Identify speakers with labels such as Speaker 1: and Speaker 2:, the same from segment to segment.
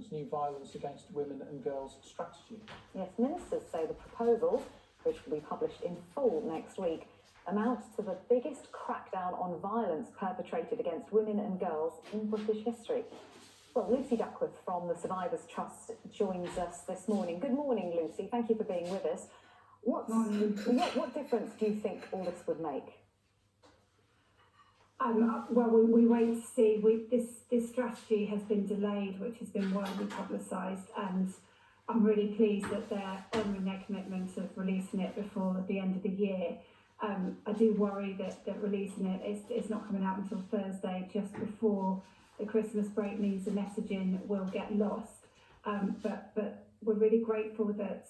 Speaker 1: government's new violence against women and girls strategy?
Speaker 2: Yes, ministers say the proposals, which will be published in full next week, amounts to the biggest crackdown on violence perpetrated against women and girls in British history. Well, Lucy Duckworth from the Survivors Trust joins us this morning. Good morning, Lucy. Thank you for being with us. What difference do you think all this would make?
Speaker 3: Well, we wait to see. This strategy has been delayed, which has been widely publicised, and I'm really pleased that they're honouring their commitment of releasing it before the end of the year. I do worry that releasing it's not coming out until Thursday, just before the Christmas break, means the messaging will get lost. But we're really grateful that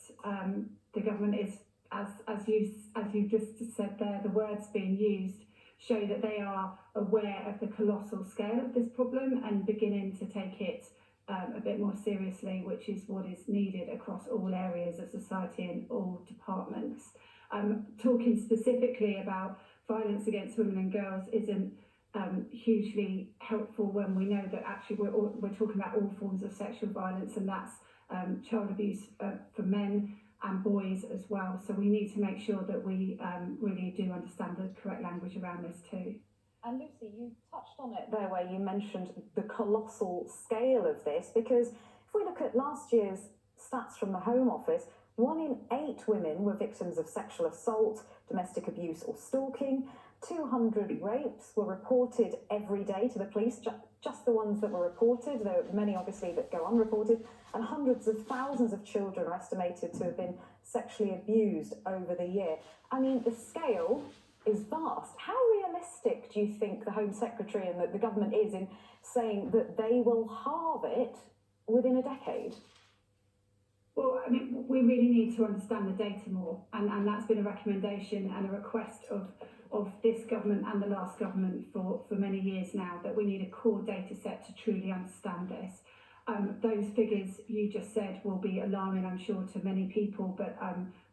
Speaker 3: the government is, as you just said there, the words being used show that they are aware of the colossal scale of this problem and beginning to take it a bit more seriously, which is what is needed across all areas of society and all departments. Talking specifically about violence against women and girls isn't hugely helpful when we know that actually we're talking about all forms of sexual violence, and that's child abuse for men and boys as well. So we need to make sure that we really do understand the correct language around this too.
Speaker 2: And Lucy, you touched on it there where you mentioned the colossal scale of this, because if we look at last year's stats from the Home Office, 1 in 8 women were victims of sexual assault, domestic abuse or stalking. 200 rapes were reported every day to the police, just the ones that were reported. There are many, obviously, that go unreported. And hundreds of thousands of children are estimated to have been sexually abused over the year. I mean, the scale is vast. How realistic do you think the Home Secretary and the government is in saying that they will halve it within a decade?
Speaker 3: Well, I mean, we really need to understand the data more, and that's been a recommendation and a request of this government and the last government for many years now, that we need a core data set to truly understand this. Those figures you just said will be alarming, I'm sure, to many people, but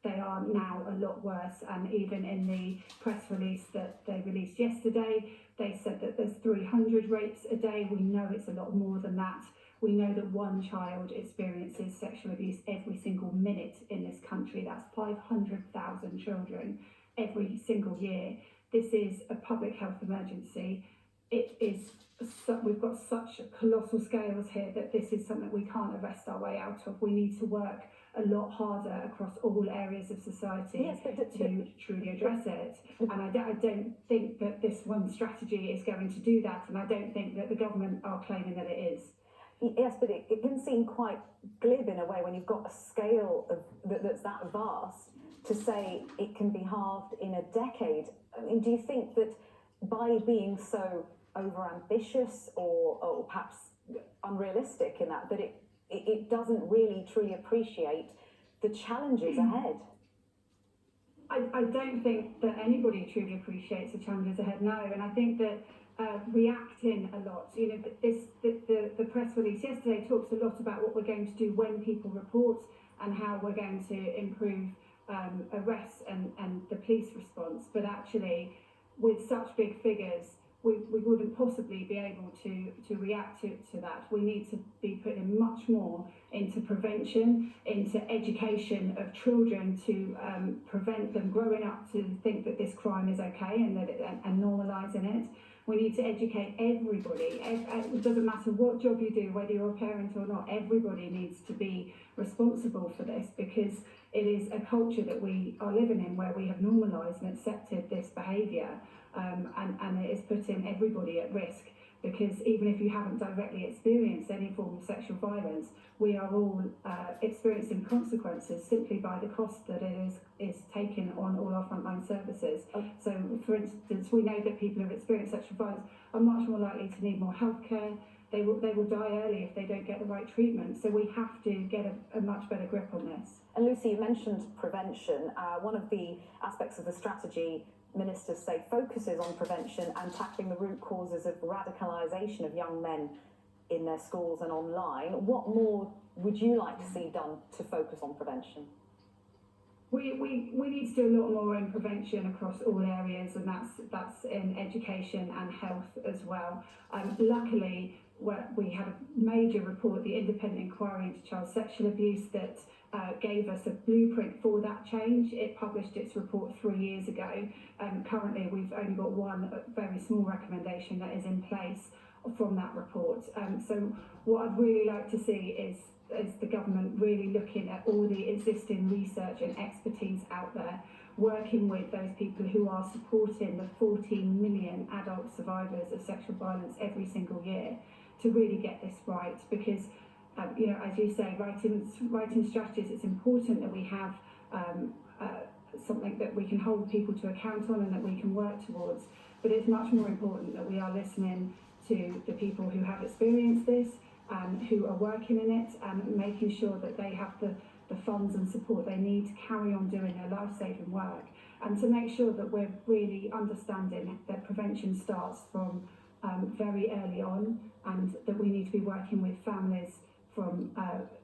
Speaker 3: they are now a lot worse. And even in the press release that they released yesterday, they said that there's 300 rapes a day. We know it's a lot more than that. We know that one child experiences sexual abuse every single minute in this country. That's 500,000 children every single year. This is a public health emergency. We've got such colossal scales here that this is something we can't arrest our way out of. We need to work a lot harder across all areas of society to truly address it. And I don't think that this one strategy is going to do that, and I don't think that the government are claiming that it is.
Speaker 2: Yes, but it can seem quite glib in a way when you've got a scale that's that vast to say it can be halved in a decade. I mean, do you think that by being so over-ambitious or perhaps unrealistic in that it doesn't really truly appreciate the challenges ahead?
Speaker 3: I don't think that anybody truly appreciates the challenges ahead, no, and I think that reacting a lot, you know, the press release yesterday talks a lot about what we're going to do when people report and how we're going to improve arrests and the police response, but actually with such big figures we wouldn't possibly be able to react to that. We need to be putting much more into prevention, into education of children to prevent them growing up to think that this crime is okay and normalising it. We need to educate everybody. It doesn't matter what job you do, whether you're a parent or not, everybody needs to be responsible for this, because it is a culture that we are living in where we have normalised and accepted this behaviour, and it is putting everybody at risk, because even if you haven't directly experienced any form of sexual violence, we are all experiencing consequences simply by the cost that it is taking on all our frontline services. So, for instance, we know that people who have experienced sexual violence are much more likely to need more healthcare. They will die early if they don't get the right treatment. So we have to get a much better grip on this.
Speaker 2: And Lucy, you mentioned prevention. One of the aspects of the strategy, ministers say, focuses on prevention and tackling the root causes of radicalisation of young men in their schools and online. What more would you like to see done to focus on prevention?
Speaker 3: We need to do a lot more in prevention across all areas, and that's in education and health as well. Luckily, where we had a major report, the Independent Inquiry into Child Sexual Abuse, that gave us a blueprint for that change. It published its report 3 years ago. Currently, we've only got one very small recommendation that is in place from that report. So what I'd really like to see is the government really looking at all the existing research and expertise out there, working with those people who are supporting the 14 million adult survivors of sexual violence every single year to really get this right. Because, you know, as you say, writing strategies, it's important that we have something that we can hold people to account on and that we can work towards. But it's much more important that we are listening to the people who have experienced this and who are working in it, and making sure that they have the funds and support they need to carry on doing their life-saving work, and to make sure that we're really understanding that prevention starts from very early on, and that we need to be working with families from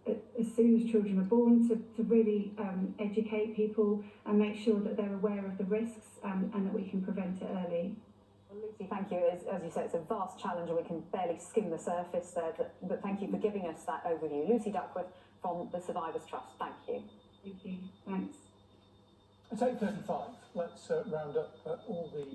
Speaker 3: as soon as children are born to really educate people and make sure that they're aware of the risks, and that we can prevent it early.
Speaker 2: Well, Lucy, thank you. As you say, it's a vast challenge and we can barely skim the surface there, but thank you for giving us that overview. Lucy Duckworth from the Survivors Trust, thank you.
Speaker 3: Thank you. Thanks.
Speaker 1: It's 8:35. Let's round up all the